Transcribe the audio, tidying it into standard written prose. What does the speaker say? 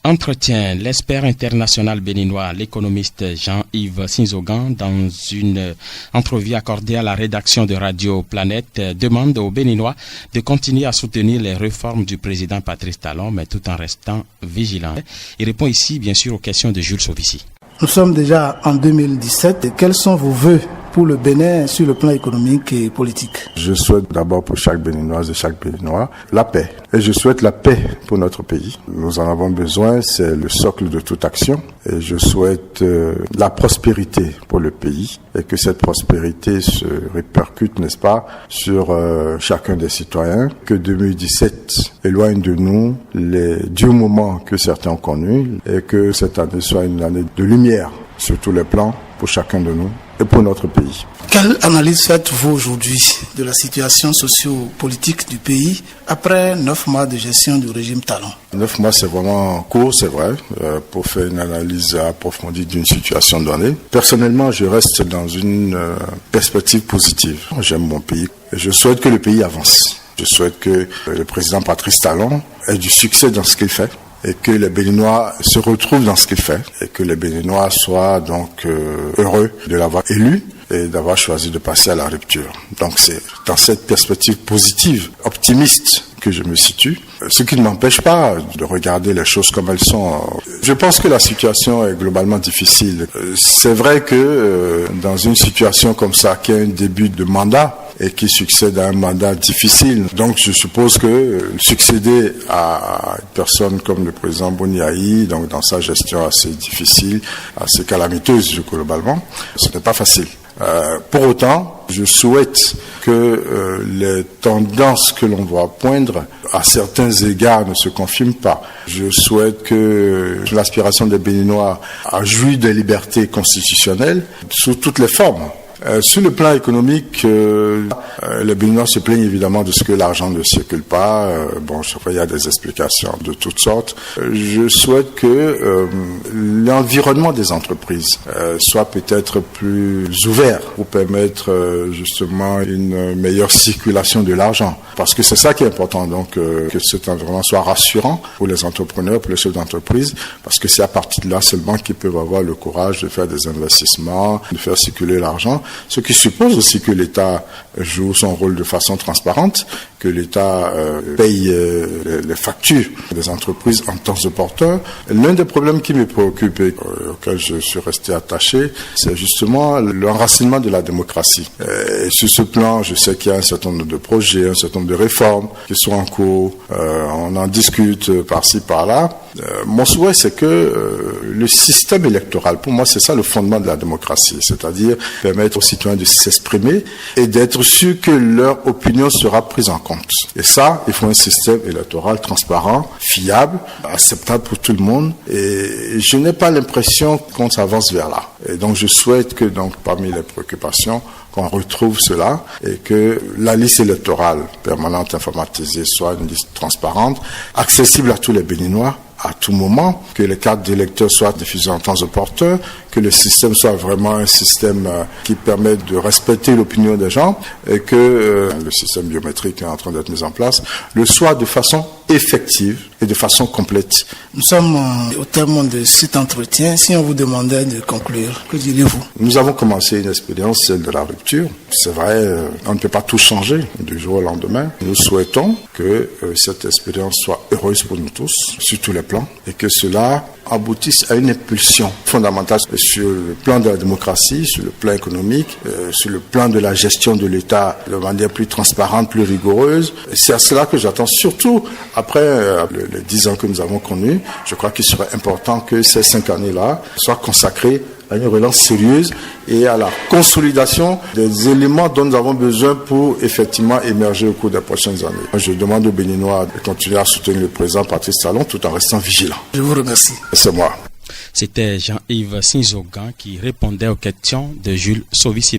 Entretien, l'expert international béninois, l'économiste Jean-Yves Sinzogan, dans une entrevue accordée à la rédaction de Radio Planète, demande aux Béninois de continuer à soutenir les réformes du président Patrice Talon, mais tout en restant vigilants. Il répond ici, bien sûr, aux questions de Jules Sovici. Nous sommes déjà en 2017. Quels sont vos vœux pour le Bénin sur le plan économique et politique? Je souhaite d'abord pour chaque Béninoise et chaque Béninois la paix. Et je souhaite la paix pour notre pays. Nous en avons besoin, c'est le socle de toute action. Et je souhaite la prospérité pour le pays et que cette prospérité se répercute, n'est-ce pas, sur chacun des citoyens. Que 2017 éloigne de nous les durs moments que certains ont connus et que cette année soit une année de lumière sur tous les plans pour chacun de nous et pour notre pays. Quelle analyse faites-vous aujourd'hui de la situation socio-politique du pays après 9 mois de gestion du régime Talon? 9 mois, c'est vraiment court, c'est vrai, pour faire une analyse approfondie d'une situation donnée. Personnellement, je reste dans une perspective positive. J'aime mon pays et je souhaite que le pays avance. Je souhaite que le président Patrice Talon ait du succès dans ce qu'il fait et que les Béninois se retrouvent dans ce qu'il fait et que les Béninois soient donc heureux de l'avoir élu et d'avoir choisi de passer à la rupture. Donc c'est dans cette perspective positive, optimiste, que je me situe, ce qui ne m'empêche pas de regarder les choses comme elles sont. Je pense que la situation est globalement difficile. C'est vrai que dans une situation comme ça, qui est un début de mandat et qui succède à un mandat difficile, donc je suppose que succéder à une personne comme le président Boniaï, donc dans sa gestion assez difficile, assez calamiteuse globalement, ce n'est pas facile. Pour autant, je souhaite que les tendances que l'on voit poindre à certains égards ne se confirment pas. Je souhaite que l'aspiration des Béninois à jouir des libertés constitutionnelles sous toutes les formes. Sur le plan économique, les Béninois se plaignent évidemment de ce que l'argent ne circule pas. Il y a des explications de toutes sortes. Je souhaite que l'environnement des entreprises soit peut-être plus ouvert pour permettre justement une meilleure circulation de l'argent. Parce que c'est ça qui est important, donc que cet environnement soit rassurant pour les entrepreneurs, pour les chefs d'entreprise, parce que c'est à partir de là seulement qu'ils peuvent avoir le courage de faire des investissements, de faire circuler l'argent. Ce qui suppose aussi que l'État joue son rôle de façon transparente, que l'État paye les factures des entreprises en temps opportun. L'un des problèmes qui me préoccupe et auquel je suis resté attaché, c'est justement l'enracinement de la démocratie. Et sur ce plan, je sais qu'il y a un certain nombre de projets, un certain nombre de réformes qui sont en cours. On en discute par-ci, par-là. Mon souhait, c'est que le système électoral, pour moi, c'est ça le fondement de la démocratie, c'est-à-dire permettre aux citoyens de s'exprimer et d'être sûr que leur opinion sera prise en compte. Et ça, il faut un système électoral transparent, fiable, acceptable pour tout le monde. Et je n'ai pas l'impression qu'on s'avance vers là. Et donc, je souhaite que, parmi les préoccupations, qu'on retrouve cela et que la liste électorale permanente informatisée soit une liste transparente, accessible à tous les Béninois, à tout moment, que les cartes d'électeurs soient diffusées en temps opportun, que le système soit vraiment un système qui permette de respecter l'opinion des gens et que le système biométrique est en train d'être mis en place le soit de façon effective et de façon complète. Nous sommes au terme de cet entretien. Si on vous demandait de conclure, que diriez-vous? Nous avons commencé une expérience, celle de la rupture. C'est vrai, on ne peut pas tout changer du jour au lendemain. Nous souhaitons que cette expérience soit heureuse pour nous tous, sur tous les plans, et que cela aboutisse à une impulsion fondamentale sur le plan de la démocratie, sur le plan économique, sur le plan de la gestion de l'État de manière plus transparente, plus rigoureuse. Et c'est à cela que j'attends, surtout après les 10 ans que nous avons connus. Je crois qu'il serait important que ces 5 années-là soient consacrées à une relance sérieuse et à la consolidation des éléments dont nous avons besoin pour effectivement émerger au cours des prochaines années. Je demande aux Béninois de continuer à soutenir le président Patrice Talon tout en restant vigilants. Je vous remercie. C'est moi. C'était Jean-Yves Sinzogan qui répondait aux questions de Jules Sovici.